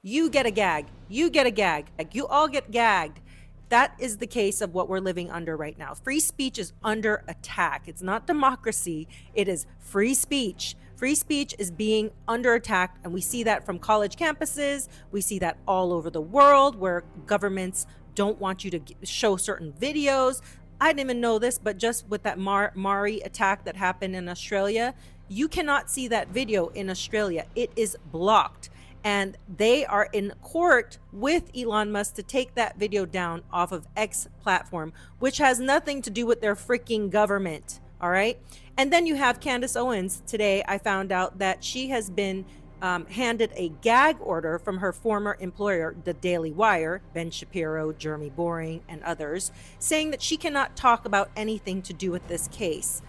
You get a gag. You get a gag. You all get gagged. That is the case of what we're living under right now. Free speech is under attack. It's not democracy. It is free speech. Free speech is being under attack, and we see that from college campuses. We see that all over the world where governments don't want you to show certain videos. I didn't even know this, but just with that Mari attack that happened in Australia, you cannot see that video in Australia. It is blocked. And they are in court with Elon Musk to take that video down off of X platform, which has nothing to do with their freaking government. All right. And then you have Candace Owens. Today, I found out that she has been handed a gag order from her former employer, the Daily Wire, Ben Shapiro, Jeremy Boring, and others, saying that she cannot talk about anything to do with this case.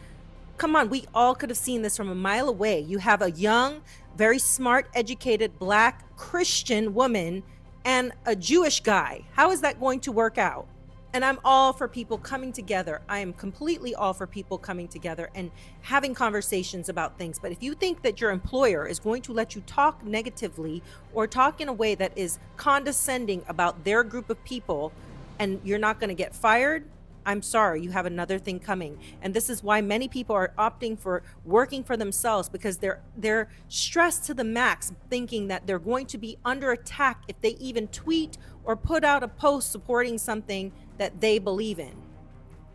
Come on, we all could have seen this from a mile away. You have a young, very smart, educated, Black Christian woman and a Jewish guy. How is that going to work out? And I'm all for people coming together. I am completely all for people coming together and having conversations about things. But if you think that your employer is going to let you talk negatively or talk in a way that is condescending about their group of people and you're not going to get fired, I'm sorry, you have another thing coming. And this is why many people are opting for working for themselves, because they're stressed to the max, thinking that they're going to be under attack if they even tweet or put out a post supporting something that they believe in.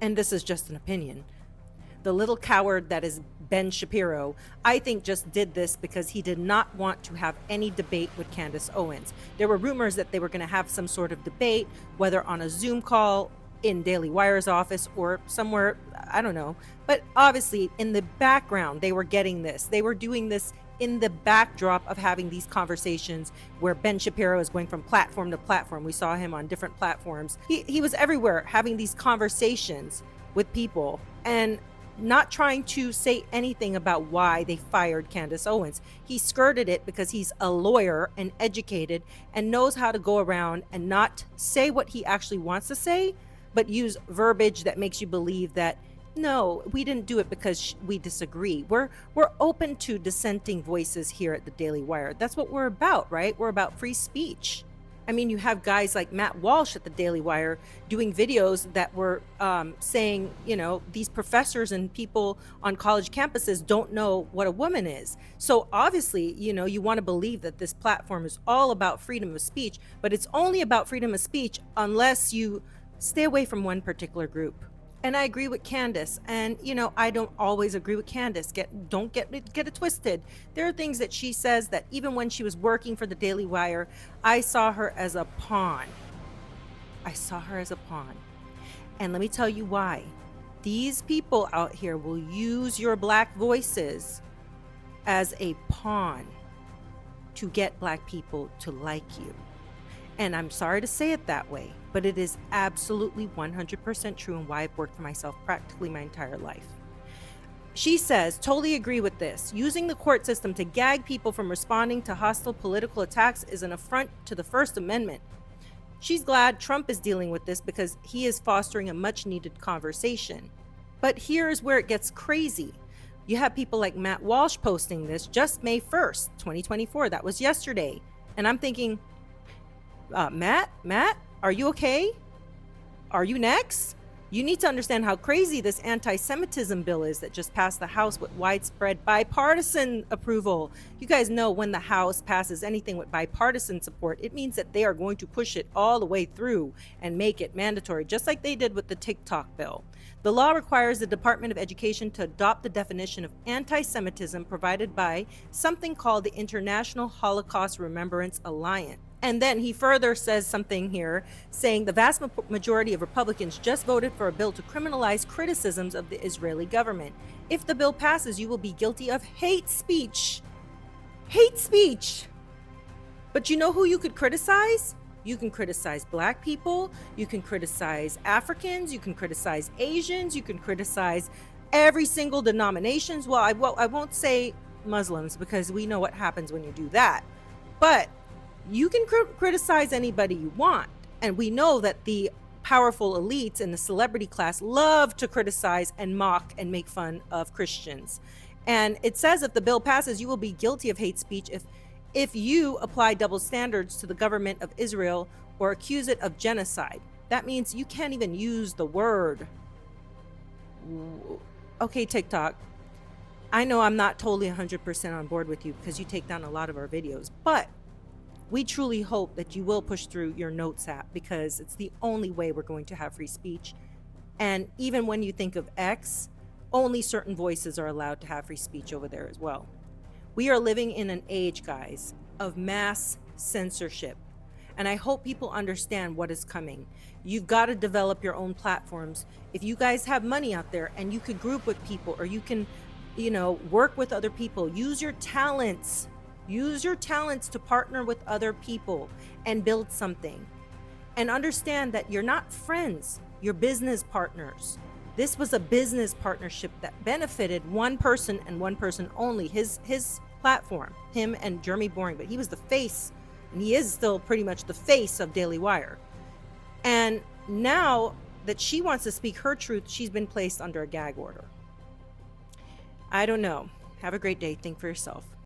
And this is just an opinion. The little coward that is Ben Shapiro, I think, just did this because he did not want to have any debate with Candace Owens. There were rumors that they were going to have some sort of debate, whether on a Zoom call in Daily Wire's office or somewhere, I don't know. But obviously in the background, they were getting this. They were doing this in the backdrop of having these conversations where Ben Shapiro is going from platform to platform. We saw him on different platforms. He was everywhere having these conversations with people and not trying to say anything about why they fired Candace Owens. He skirted it because he's a lawyer and educated and knows how to go around and not say what he actually wants to say, but use verbiage that makes you believe that, no, we didn't do it because we disagree. We're open to dissenting voices here at the Daily Wire. That's what we're about, right? We're about free speech. I mean, you have guys like Matt Walsh at the Daily Wire doing videos that were saying, these professors and people on college campuses don't know what a woman is. So obviously, you want to believe that this platform is all about freedom of speech, but it's only about freedom of speech unless you stay away from one particular group. And I agree with Candace. And, I don't always agree with Candace. Don't get it twisted. There are things that she says that even when she was working for the Daily Wire, I saw her as a pawn. I saw her as a pawn. And let me tell you why. These people out here will use your Black voices as a pawn to get Black people to like you. And I'm sorry to say it that way, but it is absolutely 100% true, and why I've worked for myself practically my entire life. She says, totally agree with this. Using the court system to gag people from responding to hostile political attacks is an affront to the First Amendment. She's glad Trump is dealing with this because he is fostering a much needed conversation. But here's where it gets crazy. You have people like Matt Walsh posting this just May 1st, 2024. That was yesterday. And I'm thinking, Matt, are you okay? Are you next? You need to understand how crazy this anti-Semitism bill is that just passed the House with widespread bipartisan approval. You guys know when the House passes anything with bipartisan support, it means that they are going to push it all the way through and make it mandatory, just like they did with the TikTok bill. The law requires the Department of Education to adopt the definition of anti-Semitism provided by something called the International Holocaust Remembrance Alliance. And then he further says something here, saying the vast majority of Republicans just voted for a bill to criminalize criticisms of the Israeli government. If the bill passes, you will be guilty of hate speech. Hate speech. But you know who you could criticize? You can criticize Black people. You can criticize Africans. You can criticize Asians. You can criticize every single denominations. Well, I won't say Muslims because we know what happens when you do that. But you can criticize anybody you want. And we know that the powerful elites in the celebrity class love to criticize and mock and make fun of Christians. And it says if the bill passes, you will be guilty of hate speech if you apply double standards to the government of Israel or accuse it of genocide. That means you can't even use the word. Okay, TikTok. I know I'm not totally 100% on board with you because you take down a lot of our videos, but we truly hope that you will push through your Notes app because it's the only way we're going to have free speech. And even when you think of X, only certain voices are allowed to have free speech over there as well. We are living in an age, guys, of mass censorship. And I hope people understand what is coming. You've got to develop your own platforms. If you guys have money out there and you could group with people or you can, work with other people, use your talents. Use your talents to partner with other people and build something. And understand that you're not friends, you're business partners. This was a business partnership that benefited one person and one person only, his platform, him and Jeremy Boring, but he was the face, and he is still pretty much the face of Daily Wire. And now that she wants to speak her truth, she's been placed under a gag order. I don't know. Have a great day. Think for yourself.